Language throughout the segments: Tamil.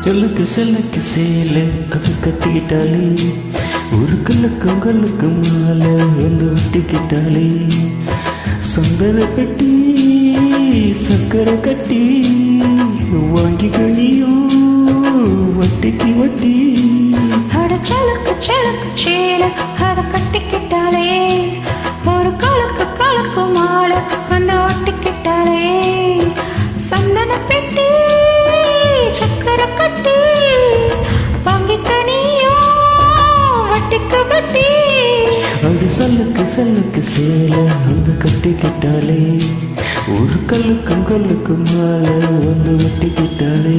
சொல்லுக்கு சொல்லுக்கு சேல அது கட்டிக்கிட்டாலே ஒரு கல்லுக்கும் கல்லுக்கும் மாலை வந்து ஒட்டிக்கிட்டாலே சந்தன பெட்டி சக்கரை கட்டி வாங்கி கணியும் வட்டிக்கு வட்டி அட சலுக்கு சலுக்கு சேல அத கட்டிக்கிட்டாலே ஒரு கலக்கு கலக்கு மாலை வந்து ஒட்டிக்கிட்டாலே சந்தன பெட்டி சக்கரை கட்டி வாங்கி கணியும் வட்டிக்கு வட்டி அடி சல்லுக்கு சல்லுக்கு சேல வந்து கட்டிக்கிட்டாலே ஒரு கல்லுக்கும் கல்லுக்கும் மாலை வந்து ஒட்டிக்கிட்டாலே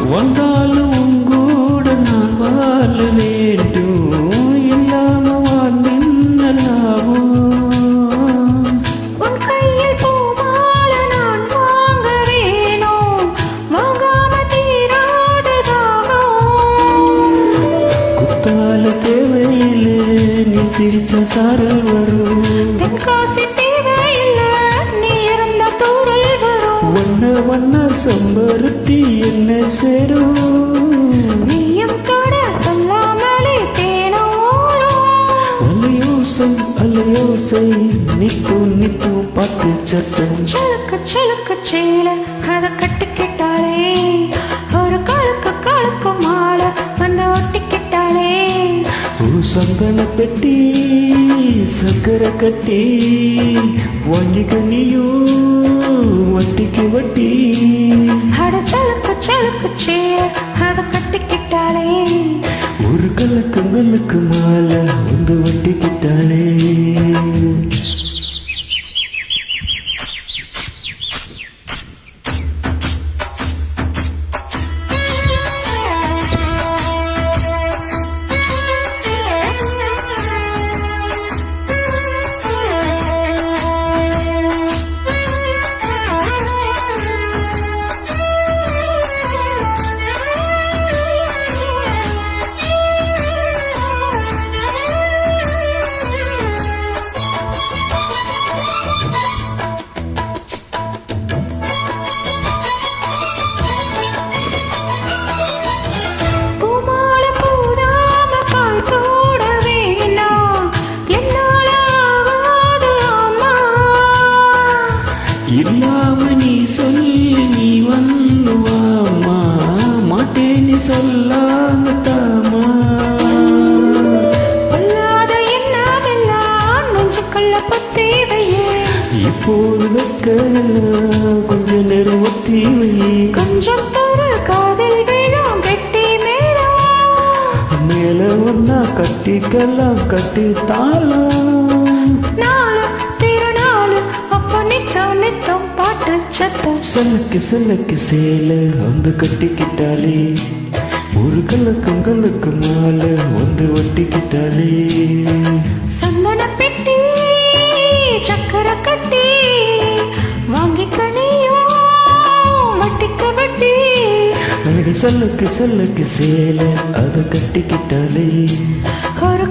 வந்தாலும் உங்கூட நான் வாழ வேண்டும் இல்லாம வாழ்ந்தாவும் உன் கையில் பூமால நான் வாங்க வேணும் வாங்காம தீராததானோ குத்தால தேவையில்லை நீ சிரிச்ச சாரல் வரும் தென்காசி தேவையில்லை நீ இருந்த தூரல் வரும் வண்ண வண்ண சம்பருத்தி என்ன சேரும் நீயும் கூட சொல்லாமலே தேனோடும் அலையோசை அலையோசை நித்தம் நித்தம் பாட்டு சட்டம் சலுக்கு சலுக்கு சேல அத கட்டிக்கிட்டாலே ஒரு கழுக்கு கழுக்கு மாலை வந்து ஒட்டிக்கிட்டாலே ஒரு சந்தன பெட்டி சக்கரை கட்டி வாங்கி கண்ணியும் வட்டிக்கு வட்டி அட சலுக்கு சலுக்கு சேல அத கட்டிக்கிட்டாலே ஒரு கலக்கு மாலை வந்து வட்டிக்கிட்டாலே இல்லாம நீ சொல்லி நீ வந்துவாமா மாட்டேன்னு சொல்லாம தாமா பொல்லாத எண்ணமெல்லாம் நெஞ்சுக்குள்ள பத்தி வையே இப்போது வைக்க கொஞ்ச நேரம் ஒத்தி வை கொஞ்சம் தர காதல் வேணும் கெட்டி மேலும் மேல ஒன்னா கட்டிக்கலாம் கட்டி தாளம் நாலு திருநாளு அப்ப நித்தம் நித்தம் பாட்டு சத்தம் சலக்கு சலக்கு சேல வந்து கட்டிக்கிட்டாலே ஒரு கலக்கும் கலக்கு மாலை வந்து ஒட்டிக்கிட்டாலே சந்தன பெட்டி சக்கரை கட்டி வாங்கி கணியும் வட்டிக்கு வட்டி அடி சலக்கு சலக்கு சேல அதை கட்டிக்கிட்டாலே ஒரு